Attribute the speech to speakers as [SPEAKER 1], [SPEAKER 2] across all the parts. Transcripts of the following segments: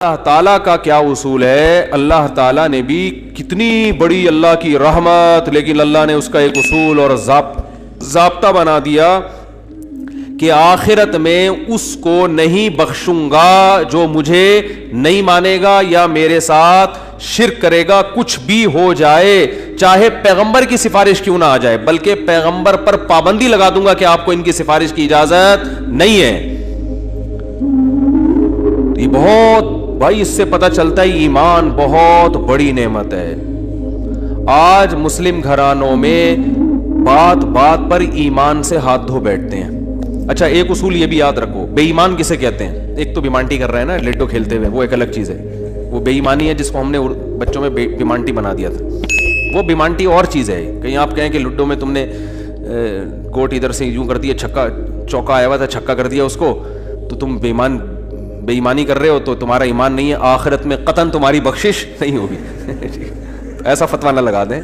[SPEAKER 1] اللہ تعالیٰ کا کیا اصول ہے؟ اللہ تعالیٰ نے بھی کتنی بڑی اللہ کی رحمت، لیکن اللہ نے اس کا ایک اصول اور ضابطہ بنا دیا کہ آخرت میں اس کو نہیں بخشوں گا جو مجھے نہیں مانے گا یا میرے ساتھ شرک کرے گا، کچھ بھی ہو جائے، چاہے پیغمبر کی سفارش کیوں نہ آ جائے، بلکہ پیغمبر پر پابندی لگا دوں گا کہ آپ کو ان کی سفارش کی اجازت نہیں ہے۔ یہ بہت بھائی، اس سے پتہ چلتا ہے ایمان بہت بڑی نعمت ہے۔ آج مسلم گھرانوں میں بات بات پر ایمان سے ہاتھ دھو بیٹھتے ہیں۔ اچھا، ایک اصول یہ بھی یاد رکھو، بے ایمان کسے کہتے ہیں؟ ایک تو بیمانٹی کر رہے ہیں نا لڈو کھیلتے ہوئے، وہ ایک الگ چیز ہے، وہ بے ایمانی ہے جس کو ہم نے بچوں میں بیمانٹی بنا دیا تھا۔ وہ بیمانٹی اور چیز ہے، کہیں آپ کہیں کہ لڈو میں تم نے گوٹ ادھر سے یوں کر دیا، چھکا چوکا آیا ہوا تھا، چھکا کر دیا اس کو، تو تم بے ایمانی کر رہے ہو، تو تمہارا ایمان نہیں ہے، آخرت میں قطعاً تمہاری بخشش نہیں ہوگی۔ ایسا فتویٰ نہ لگا دیں۔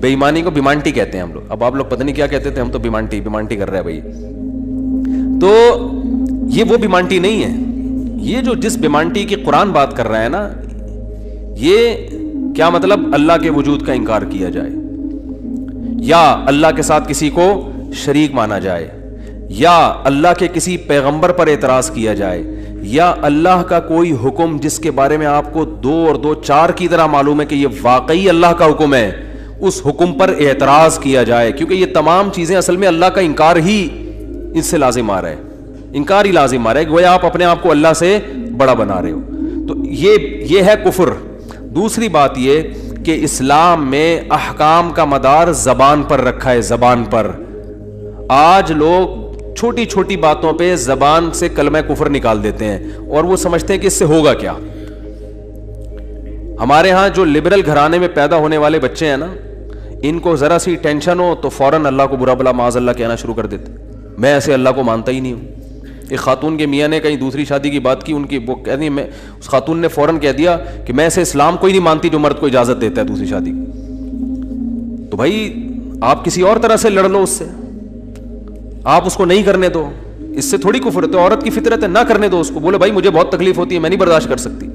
[SPEAKER 1] بے ایمانی کو بیمانٹی کہتے ہیں ہم لوگ، اب آپ لوگ پتہ نہیں کیا کہتے تھے، ہم تو بیمانٹی کر رہے ہیں بھائی۔ تو یہ وہ بیمانٹی نہیں ہے، یہ جو جس بیمانٹی کی قرآن بات کر رہا ہے نا، یہ کیا مطلب؟ اللہ کے وجود کا انکار کیا جائے، یا اللہ کے ساتھ کسی کو شریک مانا جائے، یا اللہ کے کسی پیغمبر پر اعتراض کیا جائے، یا اللہ کا کوئی حکم جس کے بارے میں آپ کو 2 اور 2 4 کی طرح معلوم ہے کہ یہ واقعی اللہ کا حکم ہے، اس حکم پر اعتراض کیا جائے، کیونکہ یہ تمام چیزیں اصل میں اللہ کا انکار ہی اس سے لازم آ رہا ہے، انکار ہی لازم آ رہا ہے، گویا آپ اپنے آپ کو اللہ سے بڑا بنا رہے ہو۔ تو یہ ہے کفر۔ دوسری بات یہ کہ اسلام میں احکام کا مدار زبان پر رکھا ہے، زبان پر۔ آج لوگ چھوٹی چھوٹی باتوں پہ زبان سے کلمہ کفر نکال دیتے ہیں اور وہ سمجھتے ہیں کہ اس سے ہوگا کیا۔ ہمارے ہاں جو لبرل گھرانے میں پیدا ہونے والے بچے ہیں نا، ان کو ذرا سی ٹینشن ہو تو فوراً اللہ کو برا بلا معاذ اللہ کہنا شروع کر دیتے۔ میں ایسے اللہ کو مانتا ہی نہیں ہوں۔ ایک خاتون کے میاں نے کہیں دوسری شادی کی بات کی، ان کی وہ کہہ دی، میں اس خاتون نے فوراً کہہ دیا کہ میں ایسے اسلام کو ہی نہیں مانتی جو مرد کو اجازت دیتا ہے دوسری شادی کی۔ تو بھائی آپ کسی اور طرح سے لڑ لو اس سے، آپ اس کو نہیں کرنے دو، اس سے تھوڑی کفر ہے۔ عورت کی فطرت ہے، نہ کرنے دو اس کو، بولے بھائی مجھے بہت تکلیف ہوتی ہے، میں نہیں برداشت کر سکتی۔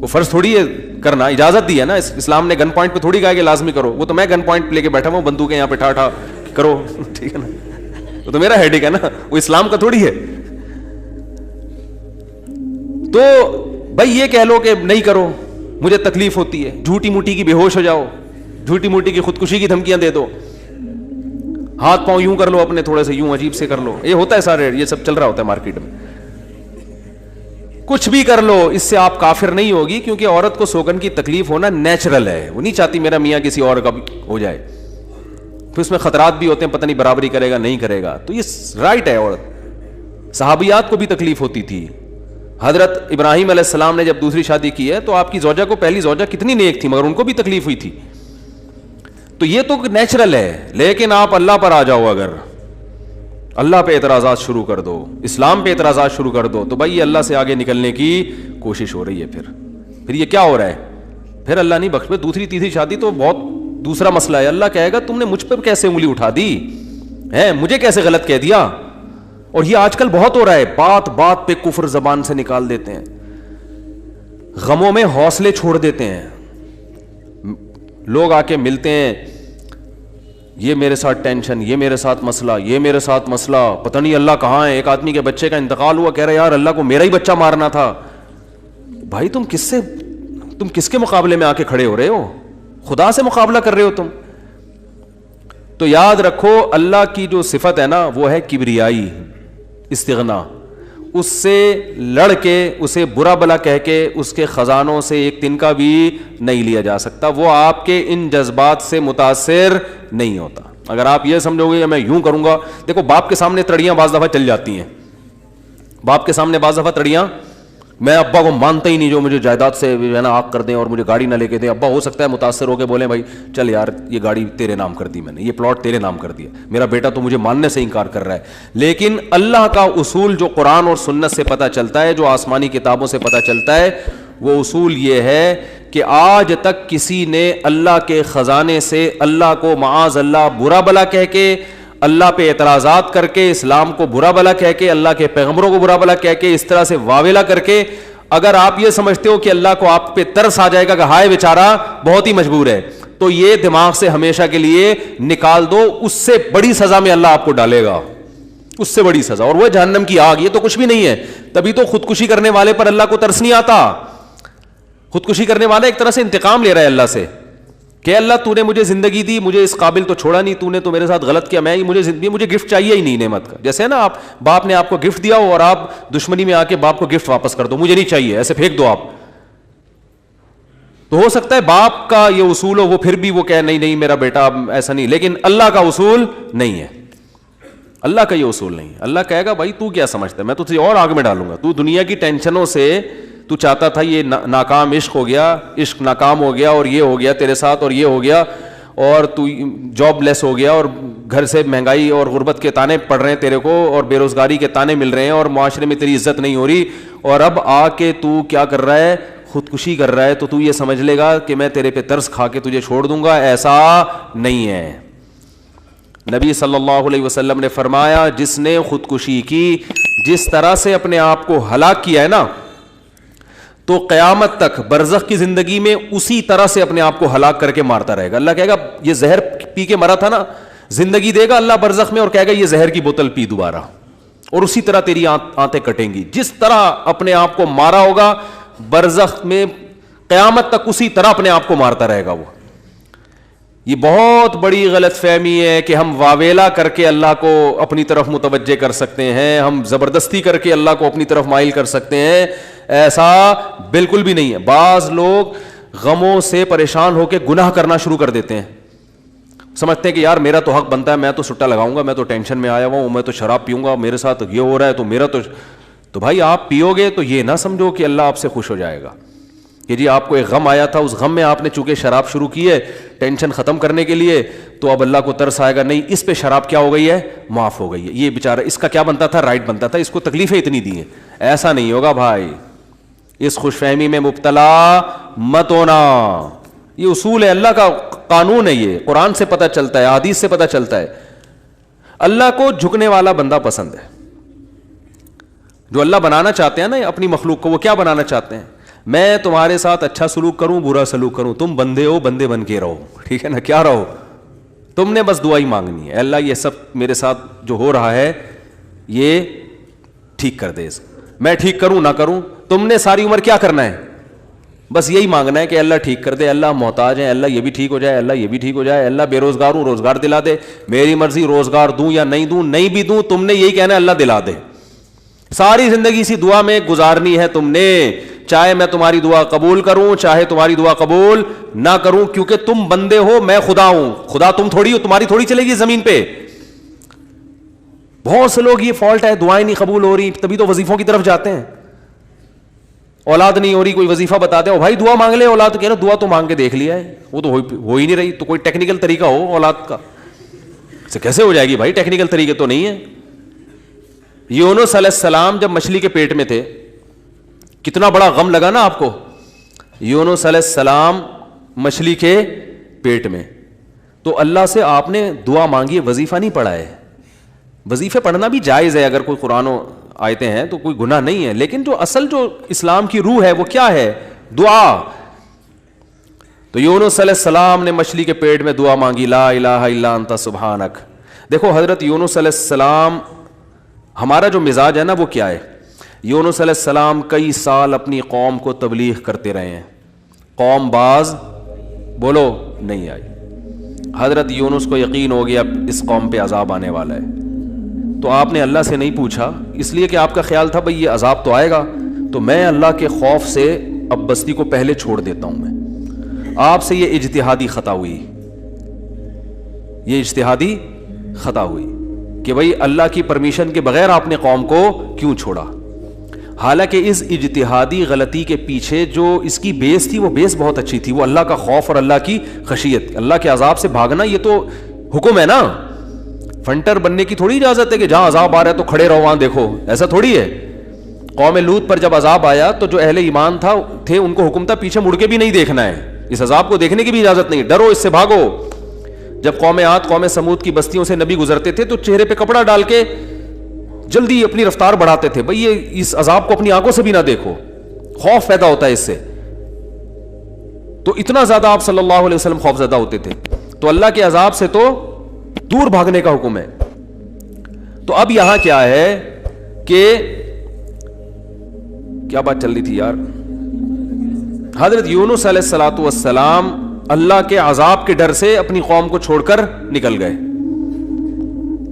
[SPEAKER 1] وہ فرض تھوڑی ہے کرنا، اجازت دی ہے نا، اسلام نے گن پوائنٹ پہ تھوڑی کہا کہ لازمی کرو۔ وہ تو میں گن پوائنٹ لے کے بیٹھا ہوں، بندوقیں یہاں پہ ٹھا کرو، ٹھیک ہے نا، وہ تو میرا ہیڈک ہے نا، وہ اسلام کا تھوڑی ہے۔ تو بھائی یہ کہہ لو کہ نہیں کرو، مجھے تکلیف ہوتی ہے، جھوٹی موٹی کی بے ہوش ہو جاؤ، جھوٹی موٹی کی خودکشی کی دھمکیاں دے دو، ہاتھ پاؤں یوں کر لو اپنے، تھوڑے سے یوں عجیب سے کر لو، یہ ہوتا ہے سارے، یہ سب چل رہا ہوتا ہے مارکیٹ میں۔ کچھ بھی کر لو، اس سے آپ کافر نہیں ہوگی، کیونکہ عورت کو سوگن کی تکلیف ہونا نیچرل ہے، وہ نہیں چاہتی میرا میاں کسی اور کا ہو جائے، پھر اس میں خطرات بھی ہوتے ہیں، پتہ نہیں برابری کرے گا نہیں کرے گا، تو یہ رائٹ ہے عورت۔ صحابیات کو بھی تکلیف ہوتی تھی۔ حضرت ابراہیم علیہ السلام نے جب دوسری شادی کی ہے تو آپ کی زوجہ کو، پہلی زوجہ کتنی نیک تھی، مگر ان کو بھی تکلیف ہوئی تھی۔ تو یہ تو نیچرل ہے، لیکن آپ اللہ پر آ جاؤ، اگر اللہ پہ اعتراضات شروع کر دو، اسلام پہ اعتراضات شروع کر دو، تو بھائی یہ اللہ سے آگے نکلنے کی کوشش ہو رہی ہے۔ پھر یہ کیا ہو رہا ہے؟ پھر اللہ نہیں بخش۔ دوسری تیسری شادی تو بہت دوسرا مسئلہ ہے، اللہ کہے گا تم نے مجھ پر کیسے انگلی اٹھا دی ہے، مجھے کیسے غلط کہہ دیا۔ اور یہ آج کل بہت ہو رہا ہے، بات بات پہ کفر زبان سے نکال دیتے ہیں، غموں میں حوصلے چھوڑ دیتے ہیں۔ لوگ آ کے ملتے ہیں، یہ میرے ساتھ ٹینشن، یہ میرے ساتھ مسئلہ، یہ میرے ساتھ مسئلہ، پتہ نہیں اللہ کہاں ہے۔ ایک آدمی کے بچے کا انتقال ہوا، کہہ رہے یار اللہ کو میرا ہی بچہ مارنا تھا۔ بھائی تم کس کے مقابلے میں آ کے کھڑے ہو رہے ہو؟ خدا سے مقابلہ کر رہے ہو تم۔ تو یاد رکھو اللہ کی جو صفت ہے نا، وہ ہے کبریائی، استغنا۔ اس سے لڑ کے، اسے برا بلا کہہ کے، اس کے خزانوں سے ایک تنکا بھی نہیں لیا جا سکتا۔ وہ آپ کے ان جذبات سے متاثر نہیں ہوتا۔ اگر آپ یہ سمجھو گے کہ میں یوں کروں گا، دیکھو باپ کے سامنے تڑیاں بعض دفعہ چل جاتی ہیں، باپ کے سامنے بعض دفعہ تڑیاں، میں ابا کو مانتا ہی نہیں جو مجھے جائیداد سے ہے نا آگ کر دیں اور مجھے گاڑی نہ لے کے دیں۔ ابا ہو سکتا ہے متاثر ہو کے بولیں بھائی چل یار یہ گاڑی تیرے نام کر دی میں نے، یہ پلاٹ تیرے نام کر دیا، میرا بیٹا تو مجھے ماننے سے انکار کر رہا ہے۔ لیکن اللہ کا اصول جو قرآن اور سنت سے پتہ چلتا ہے، جو آسمانی کتابوں سے پتہ چلتا ہے، وہ اصول یہ ہے کہ آج تک کسی نے اللہ کے خزانے سے اللہ کو معاذ اللہ برا بلا کہہ کے، اللہ پہ اعتراضات کر کے، اسلام کو برا بلا کہہ کے، اللہ کے پیغمبروں کو برا بلا کہہ کے، اس طرح سے واویلا کر کے اگر آپ یہ سمجھتے ہو کہ اللہ کو آپ پہ ترس آ جائے گا کہ ہائے بیچارہ بہت ہی مجبور ہے, تو یہ دماغ سے ہمیشہ کے لیے نکال دو, اس سے بڑی سزا میں اللہ آپ کو ڈالے گا, اس سے بڑی سزا, اور وہ جہنم کی آگ. یہ تو کچھ بھی نہیں ہے. تبھی تو خودکشی کرنے والے پر اللہ کو ترس نہیں آتا. خودکشی کرنے والا ایک طرح سے انتقام لے رہا ہے اللہ سے کہ اللہ تو نے مجھے زندگی دی, مجھے اس قابل تو چھوڑا نہیں, تو نے تو میرے ساتھ غلط کیا, میں مجھے گفٹ چاہیے ہی نہیں نعمت کا. جیسے نا آپ باپ نے آپ کو گفٹ دیا ہو اور آپ دشمنی میں آ کے باپ کو گفٹ واپس کر دو, مجھے نہیں چاہیے, ایسے پھینک دو آپ. تو ہو سکتا ہے باپ کا یہ اصول ہو, وہ پھر بھی وہ کہے نہیں میرا بیٹا ایسا نہیں, لیکن اللہ کا اصول نہیں ہے. اللہ کا یہ اصول نہیں ہے. اللہ کہے گا بھائی تو کیا سمجھتا ہے, میں تجھے اور آگ میں ڈالوں گا. تو دنیا کی ٹینشنوں سے تو چاہتا تھا یہ ناکام عشق ہو گیا, عشق ناکام ہو گیا, اور یہ ہو گیا تیرے ساتھ, اور یہ ہو گیا, اور تو جاب لیس ہو گیا, اور گھر سے مہنگائی اور غربت کے تانے پڑ رہے ہیں تیرے کو, اور بے روزگاری کے تانے مل رہے ہیں, اور معاشرے میں تیری عزت نہیں ہو رہی, اور اب آ کے تو کیا کر رہا ہے, خودکشی کر رہا ہے. تو تو یہ سمجھ لے گا کہ میں تیرے پہ ترس کھا کے تجھے چھوڑ دوں گا. ایسا نہیں ہے. نبی صلی اللہ علیہ وسلم نے فرمایا جس نے خودکشی کی, جس طرح سے اپنے آپ کو ہلاک کیا ہے نا, تو قیامت تک برزخ کی زندگی میں اسی طرح سے اپنے آپ کو ہلاک کر کے مارتا رہے گا. اللہ کہے گا یہ زہر پی کے مرا تھا نا, زندگی دے گا اللہ برزخ میں اور کہے گا یہ زہر کی بوتل پی دوبارہ, اور اسی طرح تیری آنتیں کٹیں گی. جس طرح اپنے آپ کو مارا ہوگا برزخ میں قیامت تک اسی طرح اپنے آپ کو مارتا رہے گا وہ. یہ بہت بڑی غلط فہمی ہے کہ ہم واویلا کر کے اللہ کو اپنی طرف متوجہ کر سکتے ہیں, ہم زبردستی کر کے اللہ کو اپنی طرف مائل کر سکتے ہیں. ایسا بالکل بھی نہیں ہے. بعض لوگ غموں سے پریشان ہو کے گناہ کرنا شروع کر دیتے ہیں, سمجھتے ہیں کہ یار میرا تو حق بنتا ہے, میں تو سٹا لگاؤں گا, میں تو ٹینشن میں آیا ہوا ہوں, میں تو شراب پیوں گا, میرے ساتھ یہ ہو رہا ہے تو میرا تو بھائی آپ پیو گے تو یہ نہ سمجھو کہ اللہ آپ سے خوش ہو جائے گا کہ جی آپ کو ایک غم آیا تھا, اس غم میں آپ نے چونکہ شراب شروع کی ہے ٹینشن ختم کرنے کے لیے, تو اب اللہ کو ترس آئے گا, نہیں اس پہ شراب کیا ہو گئی ہے, معاف ہو گئی ہے, یہ بیچارہ اس کا کیا بنتا تھا, رائٹ بنتا تھا, اس کو تکلیفیں اتنی دی ہیں. ایسا نہیں ہوگا بھائی. اس خوش فہمی میں مبتلا مت ہونا. یہ اصول ہے, اللہ کا قانون ہے, یہ قرآن سے پتہ چلتا ہے, حدیث سے پتہ چلتا ہے. اللہ کو جھکنے والا بندہ پسند ہے. جو اللہ بنانا چاہتے ہیں نا اپنی مخلوق کو, وہ کیا بنانا چاہتے ہیں, میں تمہارے ساتھ اچھا سلوک کروں برا سلوک کروں, تم بندے ہو, بندے بن کے رہو, ٹھیک ہے نا, کیا رہو, تم نے بس دعا ہی مانگنی ہے, اللہ یہ سب میرے ساتھ جو ہو رہا ہے یہ ٹھیک کر دے, میں ٹھیک کروں نہ کروں, تم نے ساری عمر کیا کرنا ہے, بس یہی مانگنا ہے کہ اللہ ٹھیک کر دے, اللہ محتاج ہے, اللہ یہ بھی ٹھیک ہو جائے, اللہ یہ بھی ٹھیک ہو جائے, اللہ بے روزگار ہوں روزگار دلا دے, میری مرضی روزگار دوں یا نہیں دوں, نہیں بھی دوں تم نے یہی کہنا ہے اللہ دلا دے. ساری زندگی اسی دعا میں گزارنی ہے تم نے, چاہے میں تمہاری دعا قبول کروں چاہے تمہاری دعا قبول نہ کروں, کیونکہ تم بندے ہو, میں خدا ہوں, خدا تم تھوڑی ہو, تمہاری تھوڑی چلے گی زمین پہ. بہت سے لوگ یہ فالٹ ہے, دعائیں نہیں قبول ہو رہی تبھی تو وظیفوں کی طرف جاتے ہیں. اولاد نہیں ہو رہی, کوئی وظیفہ بتاتے ہو, بھائی دعا مانگ لے, اولاد کہہ رہے دعا تو مانگ کے دیکھ لیا ہے, وہ تو ہو ہی نہیں رہی, تو کوئی ٹیکنیکل طریقہ ہو اولاد کا, سے کیسے ہو جائے گی بھائی, ٹیکنیکل طریقے تو نہیں ہے. یونس علیہ السلام جب مچھلی کے پیٹ میں تھے, کتنا بڑا غم لگا نا آپ کو. یونس علیہ السلام مچھلی کے پیٹ میں, تو اللہ سے آپ نے دعا مانگی, وظیفہ نہیں پڑھا ہے. وظیفے پڑھنا بھی جائز ہے اگر کوئی قرآن و آیتیں ہیں تو کوئی گناہ نہیں ہے, لیکن جو اصل جو اسلام کی روح ہے وہ کیا ہے, دعا. تو یونس علیہ السلام نے مچھلی کے پیٹ میں دعا مانگی, لا الہ الا انت سبحانک. دیکھو حضرت یونس علیہ السلام, ہمارا جو مزاج ہے نا وہ کیا ہے, یونس علیہ السلام کئی سال اپنی قوم کو تبلیغ کرتے رہے ہیں, قوم باز بولو نہیں آئی. حضرت یونس کو یقین ہو گیا اس قوم پہ عذاب آنے والا ہے, تو آپ نے اللہ سے نہیں پوچھا, اس لیے کہ آپ کا خیال تھا بھئی یہ عذاب تو آئے گا, تو میں اللہ کے خوف سے اب بستی کو پہلے چھوڑ دیتا ہوں. میں آپ سے یہ اجتہادی خطا ہوئی, یہ اجتہادی خطا ہوئی کہ بھئی اللہ کی پرمیشن کے بغیر آپ نے قوم کو کیوں چھوڑا. حالانکہ اس اجتہادی غلطی کے پیچھے جو اس کی بیس تھی وہ بیس بہت اچھی تھی, وہ اللہ کا خوف اور اللہ کی خشیت, اللہ کے عذاب سے بھاگنا یہ تو حکم ہے نا. فنٹر بننے کی تھوڑی اجازت ہے کہ جہاں عذاب آ رہا ہے تو کھڑے رہو وہاں دیکھو, ایسا تھوڑی ہے. قوم لوط پر جب عذاب آیا تو جو اہل ایمان تھے ان کو حکم تھا پیچھے مڑ کے بھی نہیں دیکھنا ہے, اس عذاب کو دیکھنے کی بھی اجازت نہیں, ڈرو اس سے بھاگو. جب قوم عاد قوم سمود کی بستیوں سے نبی گزرتے تھے تو چہرے پہ کپڑا ڈال کے جلدی اپنی رفتار بڑھاتے تھے, بھئی یہ اس عذاب کو اپنی آنکھوں سے بھی نہ دیکھو, خوف پیدا ہوتا ہے اس سے. تو اتنا زیادہ آپ صلی اللہ علیہ وسلم خوف زدہ ہوتے تھے. تو اللہ کے عذاب سے تو دور بھاگنے کا حکم ہے. تو اب یہاں کیا ہے کہ کیا بات چل رہی تھی یار؟ حضرت یونس علیہ الصلوۃ والسلام اللہ کے عذاب کے ڈر سے اپنی قوم کو چھوڑ کر نکل گئے.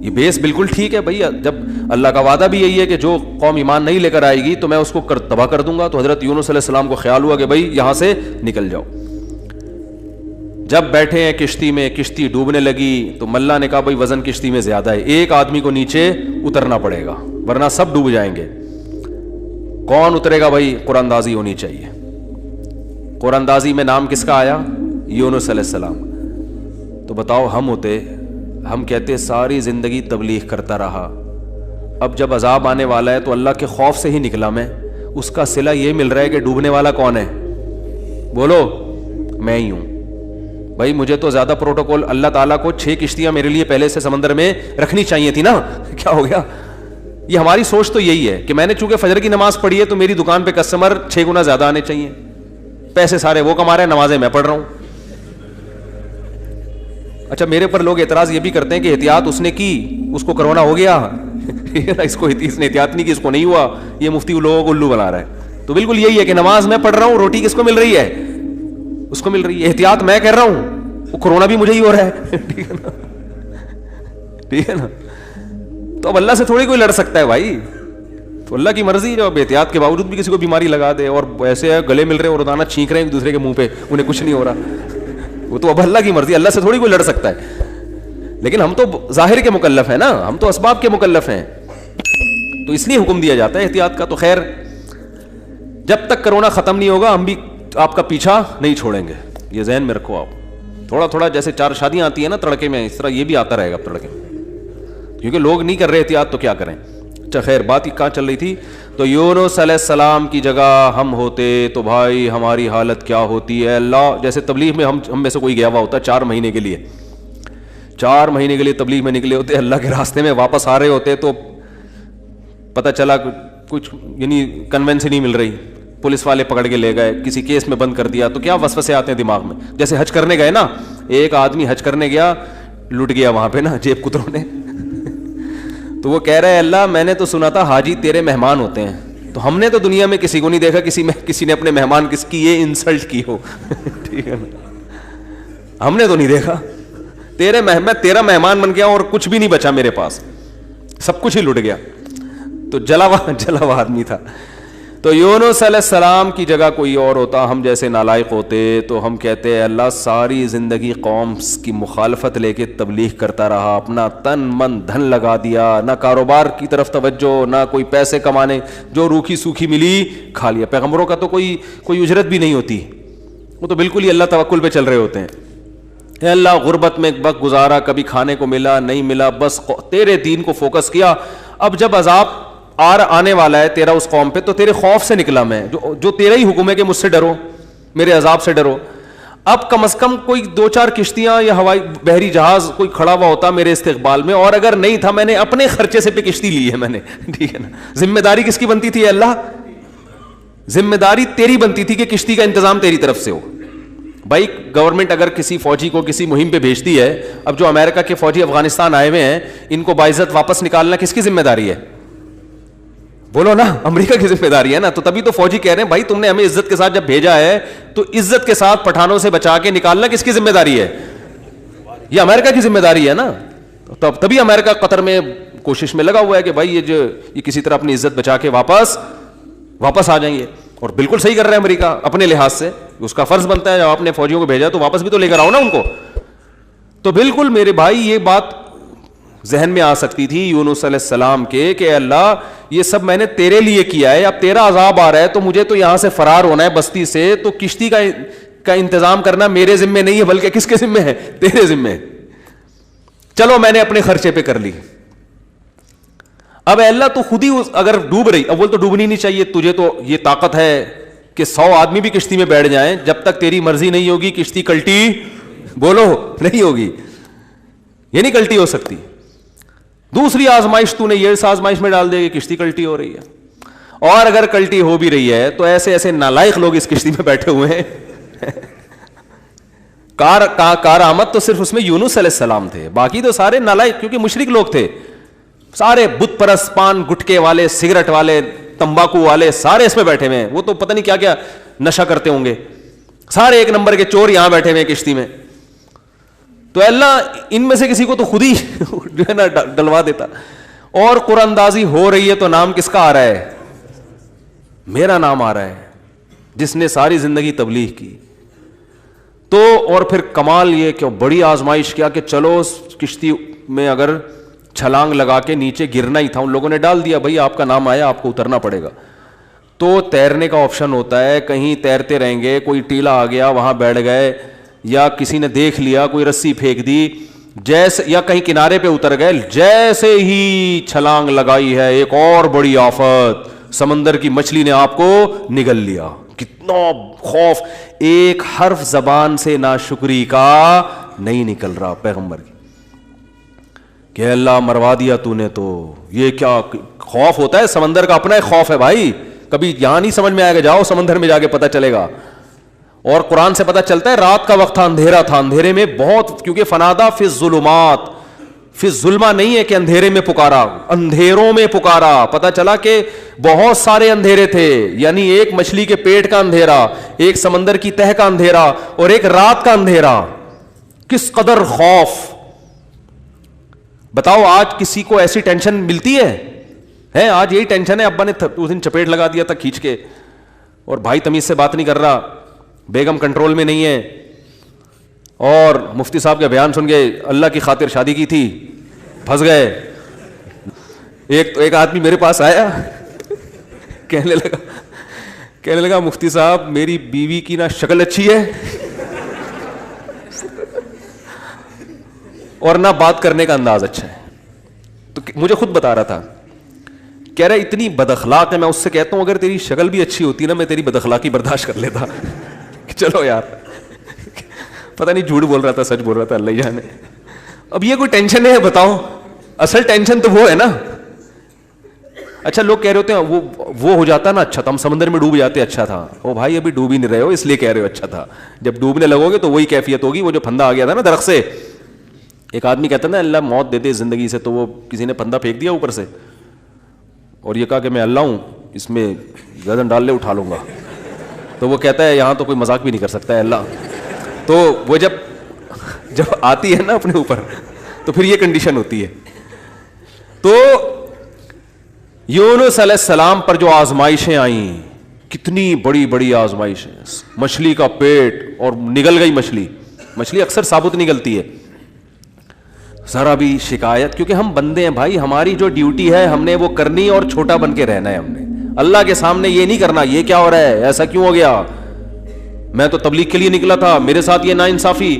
[SPEAKER 1] یہ بیس بالکل ٹھیک ہے بھائی. جب اللہ کا وعدہ بھی یہی ہے کہ جو قوم ایمان نہیں لے کر آئے گی تو میں اس کو تباہ کر دوں گا. تو حضرت یونس علیہ السلام کو خیال ہوا کہ بھائی یہاں سے نکل جاؤ. جب بیٹھے ہیں کشتی میں, کشتی ڈوبنے لگی تو ملا نے کہا بھائی وزن کشتی میں زیادہ ہے, ایک آدمی کو نیچے اترنا پڑے گا ورنہ سب ڈوب جائیں گے. کون اترے گا بھائی؟ قرآن اندازی ہونی چاہیے. قرآن اندازی میں نام کس کا آیا؟ یونس علیہ السلام. تو بتاؤ ہم ہوتے, ہم کہتے ساری زندگی تبلیغ کرتا رہا, اب جب عذاب آنے والا ہے تو اللہ کے خوف سے ہی نکلا میں, اس کا صلہ یہ مل رہا ہے کہ ڈوبنے والا کون ہے؟ بولو, میں ہی ہوں. بھائی مجھے تو زیادہ پروٹوکول, اللہ تعالیٰ کو 6 کشتیاں میرے لیے پہلے سے سمندر میں رکھنی چاہیے تھی نا. کیا ہو گیا؟ یہ ہماری سوچ تو یہی ہے کہ میں نے چونکہ فجر کی نماز پڑھی ہے تو میری دکان پہ کسٹمر 6 گنا زیادہ آنے چاہیے. پیسے سارے وہ کما رہے ہیں, نمازیں میں پڑھ رہا ہوں. اچھا میرے پر لوگ اعتراض یہ بھی کرتے ہیں کہ احتیاط اس نے کی, اس کو کرونا ہو گیا, اس نے احتیاط نہیں کی, اس کو نہیں ہوا, یہ مفتی لوگوں کو الو بنا رہا ہے. تو بالکل یہی ہے کہ نماز میں پڑھ رہا ہوں, روٹی کس کو مل رہی ہے؟ اس کو مل رہی ہے. احتیاط میں کر رہا ہوں, وہ کرونا بھی مجھے ہی ہو رہا ہے. ٹھیک ہے نا, ٹھیک ہے نا. تو اب اللہ سے تھوڑی کوئی لڑ سکتا ہے بھائی. تو اللہ کی مرضی, جو اب احتیاط کے باوجود بھی کسی کو بیماری لگا دے, اور ایسے گلے مل رہے ہیں اور روزانہ چھینک رہے ہیں ایک دوسرے کے منہ پہ, انہیں کچھ نہیں ہو رہا, وہ تو اب اللہ کی مرضی. اللہ سے تھوڑی کوئی لڑ سکتا ہے. لیکن ہم تو ظاہر کے مکلف ہیں نا, ہم تو اسباب کے مکلف ہیں, تو اس لیے حکم دیا جاتا ہے احتیاط کا. تو خیر جب تک کرونا ختم نہیں ہوگا ہم بھی آپ کا پیچھا نہیں چھوڑیں گے, یہ ذہن میں رکھو آپ. تھوڑا تھوڑا جیسے 4 شادیاں آتی ہیں نا تڑکے میں, اس طرح یہ بھی آتا رہے گا تڑکے میں, کیونکہ لوگ نہیں کر رہے احتیاط تو کیا کریں. اچھا خیر, بات ہی کہاں چل رہی تھی؟ تو یونس علیہ السلام کی جگہ ہم ہوتے تو بھائی ہماری حالت کیا ہوتی ہے. اللہ جیسے تبلیغ میں ہم میں سے کوئی گیا ہوا ہوتا 4 مہینے کے لیے, 4 مہینے کے لیے تبلیغ میں نکلے ہوتے, اللہ کے راستے میں واپس آ رہے ہوتے تو پتہ چلا کچھ یعنی کنوینس نہیں مل رہی, پولیس والے پکڑ کے لے گئے, کسی کیس میں بند کر دیا, تو کیا وسوسے آتے ہیں دماغ میں. جیسے حج کرنے گئے نا, ایک آدمی حج کرنے گیا, لٹ گیا وہاں پہ نا جیب کتروں نے, تو وہ کہہ رہے ہیں اللہ میں نے تو سنا تھا حاجی تیرے مہمان ہوتے ہیں, تو ہم نے تو دنیا میں کسی کو نہیں دیکھا کسی نے اپنے مہمان کس کی یہ انسلٹ کی ہو. ٹھیک ہے نا, ہم نے تو نہیں دیکھا. میں تیرا مہمان بن گیا اور کچھ بھی نہیں بچا میرے پاس, سب کچھ ہی لٹ گیا. تو جلا ہوا آدمی تھا. تو یونس علیہ السلام کی جگہ کوئی اور ہوتا, ہم جیسے نالائق ہوتے, تو ہم کہتے ہیں اللہ ساری زندگی قوم کی مخالفت لے کے تبلیغ کرتا رہا, اپنا تن من دھن لگا دیا, نہ کاروبار کی طرف توجہ, نہ کوئی پیسے کمانے, جو روکھی سوکھی ملی کھا لیا. پیغمبروں کا تو کوئی اجرت بھی نہیں ہوتی, وہ تو بالکل ہی اللہ توکل پہ چل رہے ہوتے ہیں. اے اللہ غربت میں ایک وقت گزارا, کبھی کھانے کو ملا نہیں ملا, بس تیرے دین کو فوکس کیا. اب جب عذاب آنے والا ہے تیرا اس قوم پہ, تو تیرے خوف سے نکلا میں, جو تیرا ہی حکم ہے کہ مجھ سے ڈرو, میرے عذاب سے ڈرو. اب کم از کم کوئی 2-4 کشتیاں یا ہوائی بحری جہاز کوئی کھڑا ہوا ہوتا میرے استقبال میں, اور اگر نہیں تھا میں نے اپنے خرچے سے پہ کشتی لی ہے میں نے. ٹھیک ہے نا, ذمہ داری کس کی بنتی تھی اللہ؟ ذمہ داری تیری بنتی تھی کہ کشتی کا انتظام تیری طرف سے ہو. بھائی گورنمنٹ اگر کسی فوجی کو کسی مہم پہ بھیجتی ہے, اب جو امریکہ کے فوجی افغانستان آئے ہوئے ہیں ان کو باعزت واپس نکالنا کس کی ذمہ داری ہے؟ بولو نا, امریکہ کی ذمہ داری ہے نا. تو تبھی تو فوجی کہہ رہے ہیں بھائی تم نے ہمیں عزت کے ساتھ جب بھیجا ہے تو عزت کے ساتھ پٹھانوں سے بچا کے نکالنا کس کی ذمہ داری ہے؟ یہ امریکہ کی ذمہ داری ہے نا. تبھی امریکہ قطر میں کوشش میں لگا ہوا ہے کہ بھائی یہ کسی طرح اپنی عزت بچا کے واپس آ جائیں گے. اور بالکل صحیح کر رہے ہیں امریکہ اپنے لحاظ سے, اس کا فرض بنتا ہے جب آپ نے فوجیوں کو بھیجا تو واپس بھی تو لے کر آؤ نا ان کو. تو بالکل میرے بھائی یہ بات ذہن میں آ سکتی تھی یونس علیہ السلام کے کہ اللہ یہ سب میں نے تیرے لیے کیا ہے, اب تیرا عذاب آ رہا ہے تو مجھے تو یہاں سے فرار ہونا ہے بستی سے, تو کشتی کا انتظام کرنا میرے ذمے نہیں ہے بلکہ کس کے ذمے ہے؟ تیرے ذمے. چلو میں نے اپنے خرچے پہ کر لی. اب اللہ تو خود ہی اگر ڈوب رہی, اول تو ڈوبنی نہیں چاہیے, تجھے تو یہ طاقت ہے کہ 100 آدمی بھی کشتی میں بیٹھ جائیں, جب تک تیری مرضی نہیں ہوگی کشتی کلٹی بولو نہیں ہوگی, یہ نہیں کلٹی ہو سکتی. دوسری آزمائش تو نے یہ آزمائش میں ڈال دے گی, کشتی کلٹی ہو رہی ہے. اور اگر کلٹی ہو بھی رہی ہے تو ایسے ایسے نالائق لوگ اس کشتی میں بیٹھے ہوئے ہیں. کار آمد تو صرف اس میں یونس علیہ السلام تھے, باقی تو سارے نالائق, کیونکہ مشرک لوگ تھے سارے, بت پرست, پان گٹکے والے, سگریٹ والے, تمباکو والے, سارے اس میں بیٹھے ہوئے ہیں. وہ تو پتہ نہیں کیا کیا نشہ کرتے ہوں گے, سارے ایک نمبر کے چور یہاں بیٹھے ہوئے ہیں کشتی میں. تو اللہ ان میں سے کسی کو تو خود ہی جو ہے نا ڈلوا دیتا. اور قرآن اندازی ہو رہی ہے تو نام کس کا آ رہا ہے؟ میرا نام آ رہا ہے, جس نے ساری زندگی تبلیغ کی. تو اور پھر کمال یہ کہ بڑی آزمائش کیا کہ چلو کشتی میں اگر چھلانگ لگا کے نیچے گرنا ہی تھا, ان لوگوں نے ڈال دیا, بھائی آپ کا نام آیا, آپ کو اترنا پڑے گا. تو تیرنے کا آپشن ہوتا ہے, کہیں تیرتے رہیں گے, کوئی ٹیلا آ گیا وہاں بیٹھ گئے, یا کسی نے دیکھ لیا کوئی رسی پھینک دی, جیسے یا کہیں کنارے پہ اتر گئے, جیسے ہی چھلانگ لگائی ہے ایک اور بڑی آفت, سمندر کی مچھلی نے آپ کو نگل لیا. کتنا خوف, ایک حرف زبان سے ناشکری کا نہیں نکل رہا پیغمبر کی, کہ اللہ مروا دیا تو نے. تو یہ کیا خوف ہوتا ہے, سمندر کا اپنا ایک خوف ہے بھائی, کبھی یہاں نہیں سمجھ میں آئے گا, جاؤ سمندر میں جا کے پتہ چلے گا. اور قرآن سے پتہ چلتا ہے رات کا وقت تھا, اندھیرا تھا, اندھیرے میں بہت, کیونکہ فنادا فی الظلمات, فی الظلمہ نہیں ہے کہ اندھیرے میں پکارا, اندھیروں میں پکارا. پتہ چلا کہ بہت سارے اندھیرے تھے, یعنی ایک مچھلی کے پیٹ کا اندھیرا, ایک سمندر کی تہ کا اندھیرا, اور ایک رات کا اندھیرا. کس قدر خوف. بتاؤ آج کسی کو ایسی ٹینشن ملتی ہے؟ آج یہی ٹینشن ہے, ابا نے اس دن چپیٹ لگا دیا تھا کھینچ کے, اور بھائی تمیز سے بات نہیں کر رہا, بیگم کنٹرول میں نہیں ہے, اور مفتی صاحب کا بیان سن کے اللہ کی خاطر شادی کی تھی, پھنس گئے. ایک آدمی میرے پاس آیا, کہنے لگا مفتی صاحب میری بیوی کی نہ شکل اچھی ہے اور نہ بات کرنے کا انداز اچھا ہے. تو مجھے خود بتا رہا تھا, کہہ رہا اتنی بد اخلاق ہے. میں اس سے کہتا ہوں اگر تیری شکل بھی اچھی ہوتی نا, میں تیری بد اخلاقی برداشت کر لیتا. چلو یار, پتہ نہیں جھوٹ بول رہا تھا سچ بول رہا تھا, اللہ جانے. اب یہ کوئی ٹینشن ہے بتاؤ؟ اصل ٹینشن تو وہ ہے نا. اچھا لوگ کہہ رہے ہوتے ہیں وہ ہو جاتا نا اچھا تھا, ہم سمندر میں ڈوب جاتے اچھا تھا. او بھائی ابھی ڈوب ہی نہیں رہے ہو, اس لیے کہہ رہے ہو اچھا تھا. جب ڈوبنے لگو گے تو وہی کیفیت ہوگی وہ جو پھندا آ گیا تھا نا درخت سے. ایک آدمی کہتا نا اللہ موت دے دے زندگی سے, تو وہ کسی نے پھندا پھینک دیا اوپر سے, اور یہ کہا کہ میں اللہ ہوں, اس میں گردن ڈال لے اٹھا لوں گا. تو وہ کہتا ہے یہاں تو کوئی مذاق بھی نہیں کر سکتا ہے اللہ. تو وہ جب آتی ہے نا اپنے اوپر, تو پھر یہ کنڈیشن ہوتی ہے. تو یونس علیہ السلام پر جو آزمائشیں آئیں, کتنی بڑی بڑی آزمائشیں, مچھلی کا پیٹ اور نگل گئی مچھلی اکثر ثابت نگلتی ہے. ذرا بھی شکایت, کیونکہ ہم بندے ہیں بھائی, ہماری جو ڈیوٹی ہے ہم نے وہ کرنی اور چھوٹا بن کے رہنا ہے. ہم نے اللہ کے سامنے یہ نہیں کرنا یہ کیا ہو رہا ہے, ایسا کیوں ہو گیا, میں تو تبلیغ کے لیے نکلا تھا, میرے ساتھ یہ ناانصافی.